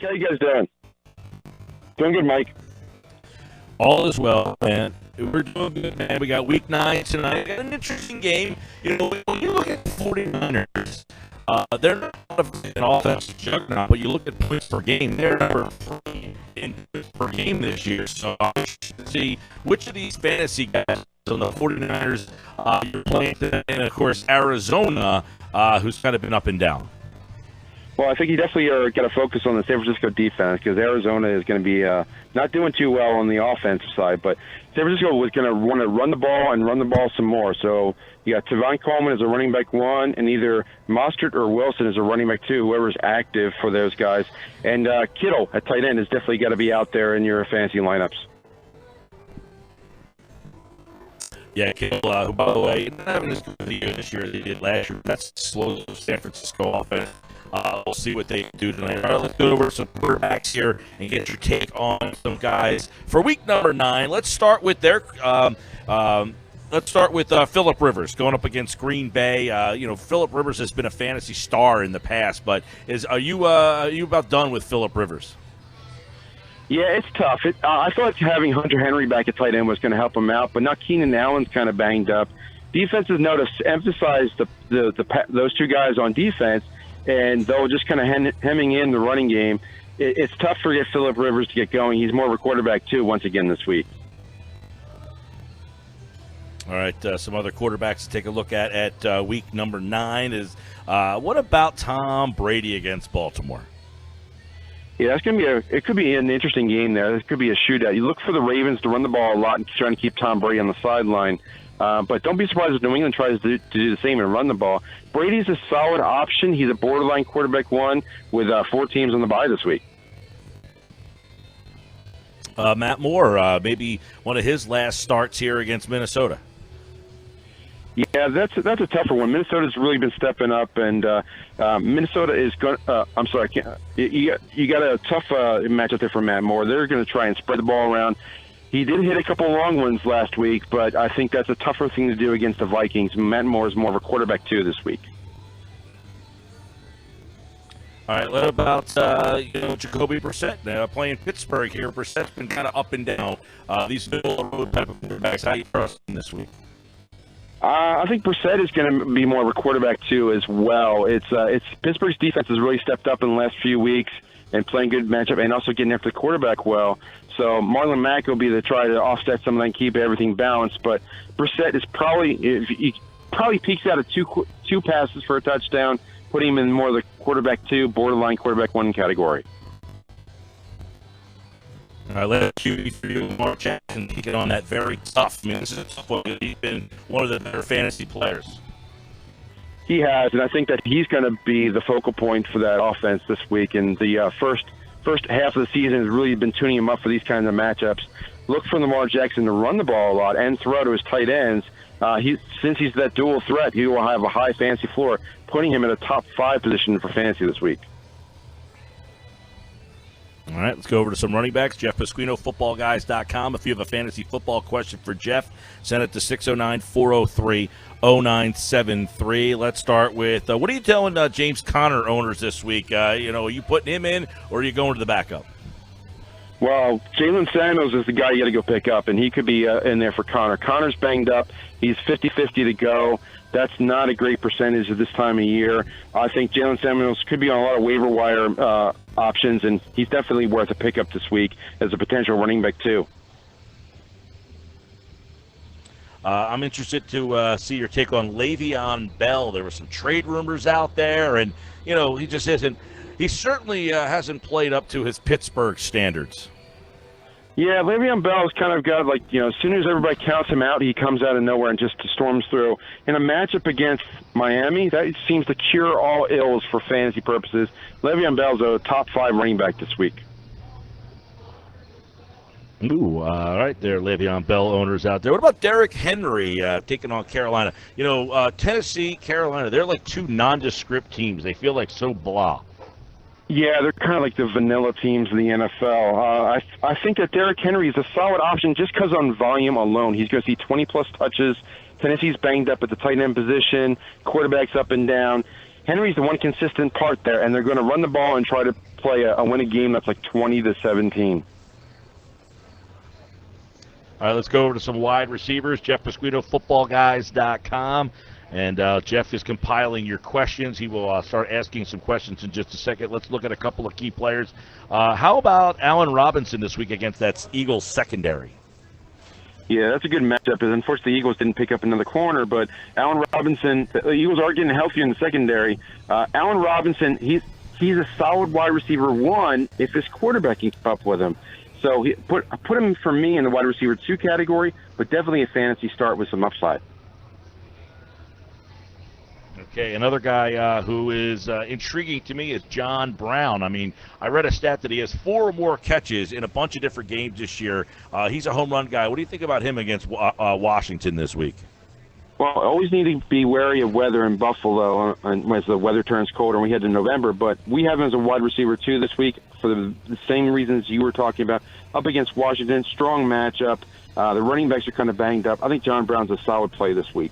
How you guys doing? Doing good, Mike. All is well, man. We're doing good, man. We got week 9 tonight. We got an interesting game. You know, when you look at the 49ers, they're not an offensive juggernaut, but you look at points per game, they're number 3 in points per game this year. So I'm interested to see which of these fantasy guys on the 49ers you're playing today, and, of course, Arizona, who's kind of been up and down. Well, I think you definitely are going to focus on the San Francisco defense because Arizona is going to be not doing too well on the offensive side. But San Francisco was going to want to run the ball and run the ball some more. So you got Tevin Coleman as a running back 1, and either Mostert or Wilson as a running back 2, whoever's active for those guys. And Kittle at tight end is definitely got to be out there in your fantasy lineups. Yeah, Kittle, who, by the way, not having as good a year this year as they did last year. That's slow San Francisco offense. We'll see what they do tonight. All right, let's go over some quarterbacks here and get your take on some guys for week number 9. Let's start with Phillip Rivers going up against Green Bay. Phillip Rivers has been a fantasy star in the past, but are you about done with Phillip Rivers? Yeah, it's tough. I thought having Hunter Henry back at tight end was going to help him out, but now Keenan Allen's kind of banged up. Defenses know to emphasize those two guys on defense, and they'll just kind of hemming in the running game. It's tough for Phillip Rivers to get going. He's more of a quarterback, too, once again this week. All right, some other quarterbacks to take a look at week number 9 is what about Tom Brady against Baltimore? Yeah, that's going to be it could be an interesting game there. It could be a shootout. You look for the Ravens to run the ball a lot and trying to keep Tom Brady on the sideline. But don't be surprised if New England tries to do the same and run the ball. Brady's a solid option. He's a borderline quarterback 1 with 4 teams on the bye this week. Matt Moore, maybe one of his last starts here against Minnesota. Yeah, that's a tougher one. Minnesota's really been stepping up, and Minnesota is going. I'm sorry, I can't. You got a tough matchup there for Matt Moore. They're going to try and spread the ball around. He did hit a couple long ones last week, but I think that's a tougher thing to do against the Vikings. Matt Moore is more of a quarterback 2 this week. All right, what about Jacoby Brissett playing Pittsburgh here? Brissett's been kind of up and down. These middle of the road type of quarterbacks, how you trust him this week? I think Brissett is going to be more of a quarterback 2 as well. It's Pittsburgh's defense has really stepped up in the last few weeks and playing good matchup and also getting after the quarterback well. So Marlon Mack will be to try to offset some of that and keep everything balanced. But Brissett is he probably peaks out at two passes for a touchdown, putting him in more of the quarterback 2, borderline quarterback 1 category. All right, let's shoot for you, Mark Jackson, taking on that very tough. I mean, this is a tough one. He's been one of the better fantasy players. He has, and I think that he's going to be the focal point for that offense this week. And the first half of the season has really been tuning him up for these kinds of matchups. Look for Lamar Jackson to run the ball a lot and throw to his tight ends. Since he's that dual threat, he will have a high fantasy floor, putting him in a top 5 position for fantasy this week. All right, let's go over to some running backs. Jeff Paquino, footballguys.com. If you have a fantasy football question for Jeff, send it to 609-403-0973. Let's start with, what are you telling James Conner owners this week? Are you putting him in, or are you going to the backup? Well, Jalen Samuels is the guy you got to go pick up, and he could be in there for Conner. Conner's banged up. He's 50-50 to go. That's not a great percentage at this time of year. I think Jalen Samuels could be on a lot of waiver wire options, and he's definitely worth a pickup this week as a potential running back, too. I'm interested to see your take on Le'Veon Bell. There were some trade rumors out there, and, he just isn't. He certainly hasn't played up to his Pittsburgh standards. Yeah, Le'Veon Bell's kind of got, as soon as everybody counts him out, he comes out of nowhere and just storms through. In a matchup against Miami, that seems to cure all ills for fantasy purposes. Le'Veon Bell's a top 5 running back this week. Ooh, all right there, Le'Veon Bell owners out there. What about Derrick Henry taking on Carolina? Tennessee, Carolina, they're like 2 nondescript teams. They feel like so blah. Yeah, they're kind of like the vanilla teams in the NFL. I think that Derrick Henry is a solid option just because on volume alone. He's going to see 20-plus touches. Tennessee's banged up at the tight end position. Quarterback's up and down. Henry's the one consistent part there, and they're going to run the ball and try to play a win a game that's like 20-17. All right, let's go over to some wide receivers. Jeff Pasquino, footballguys.com. And Jeff is compiling your questions. He will start asking some questions in just a second. Let's look at a couple of key players. How about Allen Robinson this week against that Eagles secondary? Yeah, that's a good matchup. Unfortunately, the Eagles didn't pick up another corner, but Allen Robinson, the Eagles are getting healthier in the secondary. Allen Robinson, he's a solid wide receiver one if his quarterback can keep up with him. So put him for me in the wide receiver 2 category, but definitely a fantasy start with some upside. Okay, another guy who is intriguing to me is John Brown. I mean, I read a stat that he has 4 or more catches in a bunch of different games this year. He's a home run guy. What do you think about him against Washington this week? Well, always need to be wary of weather in Buffalo as the weather turns colder, and we head to November. But we have him as a wide receiver 2 this week for the same reasons you were talking about. Up against Washington, strong matchup. The running backs are kind of banged up. I think John Brown's a solid play this week.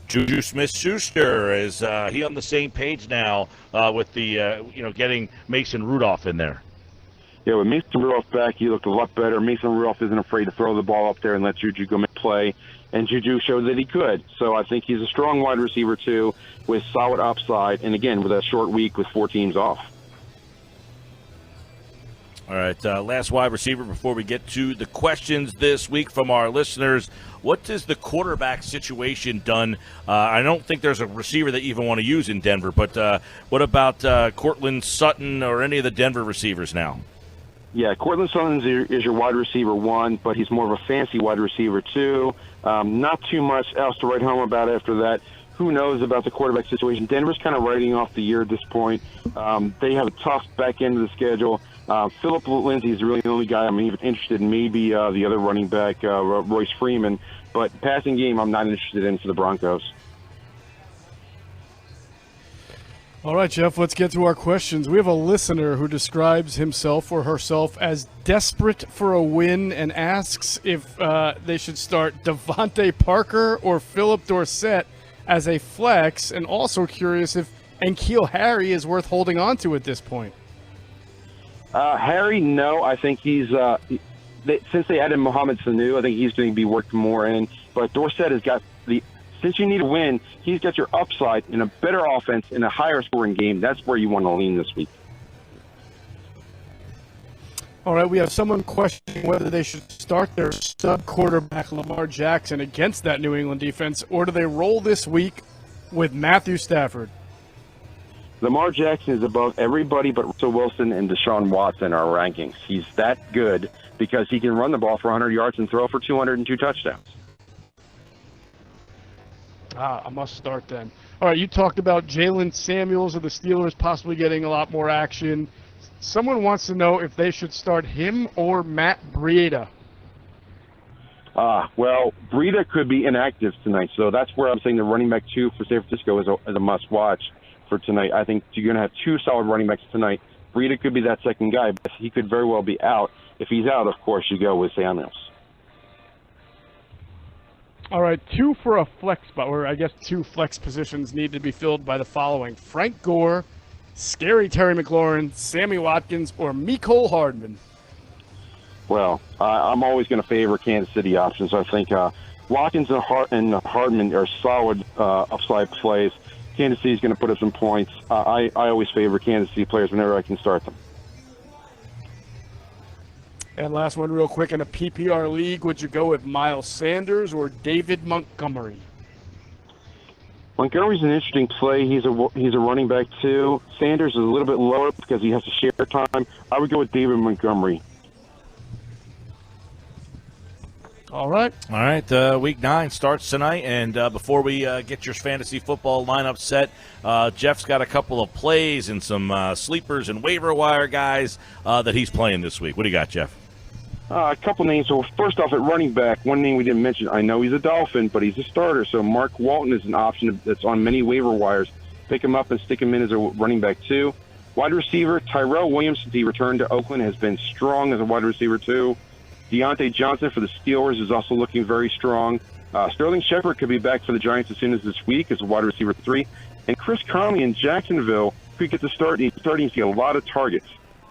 Juju Smith-Schuster, is he on the same page now with the getting Mason Rudolph in there? Yeah, with Mason Rudolph back, he looked a lot better. Mason Rudolph isn't afraid to throw the ball up there and let Juju go make play, and Juju showed that he could. So I think he's a strong wide receiver too, with solid upside, and again with a short week with 4 teams off. All right, last wide receiver before we get to the questions this week from our listeners. What has the quarterback situation done? I don't think there's a receiver that you even want to use in Denver, but what about Cortland Sutton or any of the Denver receivers now? Yeah, Cortland Sutton is your wide receiver 1, but he's more of a fancy wide receiver 2. Not too much else to write home about after that. Who knows about the quarterback situation? Denver's kind of writing off the year at this point. They have a tough back end of the schedule. Phillip Lindsay is really the only guy I'm even interested in. Maybe the other running back, Royce Freeman. But passing game, I'm not interested in for the Broncos. All right, Jeff, let's get to our questions. We have a listener who describes himself or herself as desperate for a win and asks if they should start Devontae Parker or Philip Dorsett as a flex, and also curious if N'Keal Harry is worth holding on to at this point. Harry, no. I think he's since they added Mohamed Sanu, I think he's going to be worked more in. But Dorsett has got since you need a win, he's got your upside in a better offense in a higher scoring game. That's where you want to lean this week. All right, we have someone questioning whether they should start their stud quarterback Lamar Jackson against that New England defense, or do they roll this week with Matthew Stafford? Lamar Jackson is above everybody but Russell Wilson and Deshaun Watson in our rankings. He's that good because he can run the ball for 100 yards and throw for 202 touchdowns. I must start then. All right, you talked about Jalen Samuels of the Steelers possibly getting a lot more action. Someone wants to know if they should start him or Matt Breida. Well, Breida could be inactive tonight, so that's where I'm saying the running back 2 for San Francisco is a must-watch for tonight. I think you're going to have 2 solid running backs tonight. Breida could be that second guy, but he could very well be out. If he's out, of course, you go with Samuels. All right, 2 for a flex spot, or I guess 2 flex positions need to be filled by the following: Frank Gore, Scary Terry McLaurin, Sammy Watkins, or Mecole Hardman. Well, I'm always going to favor Kansas City options. I think Watkins and Hardman are solid upside plays. Kansas City is going to put up some points. I always favor Kansas City players whenever I can start them. And last one real quick, in a PPR league, would you go with Miles Sanders or David Montgomery? Montgomery's an interesting play. He's a running back too. Sanders is a little bit lower because he has to share time. I would go with David Montgomery. All right. All right, Week 9 starts tonight, and before we get your fantasy football lineup set, Jeff's got a couple of plays and some sleepers and waiver wire guys that he's playing this week. What do you got, Jeff? A couple names. So first off, at running back, one name we didn't mention. I know he's a Dolphin, but he's a starter. So Mark Walton is an option that's on many waiver wires. Pick him up and stick him in as a running back too. Wide receiver, Tyrell Williams, since he returned to Oakland, has been strong as a wide receiver too. Deontay Johnson for the Steelers is also looking very strong. Sterling Shepard could be back for the Giants as soon as this week as a wide receiver 3. And Chris Conley in Jacksonville could get the start. He's starting to see a lot of targets.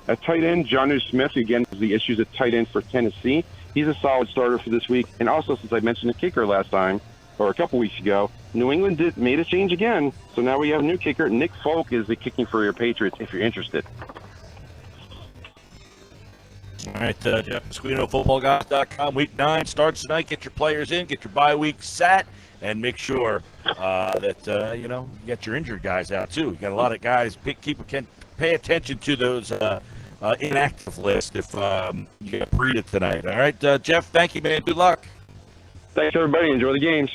At tight end, Jonnu Smith, again, has the issues at tight end for Tennessee. He's a solid starter for this week. And also, since I mentioned the kicker last time, or a couple weeks ago, New England made a change again. So now we have a new kicker. Nick Folk is the kicking for your Patriots if you're interested. All right, Jeff Pasquino, footballguys.com. Week 9 starts tonight. Get your players in, get your bye week sat, and make sure that, you get your injured guys out, too. You got a lot of guys. Pay attention to those inactive list if you get breeded tonight. All right, Jeff, thank you, man. Good luck. Thanks, everybody. Enjoy the games.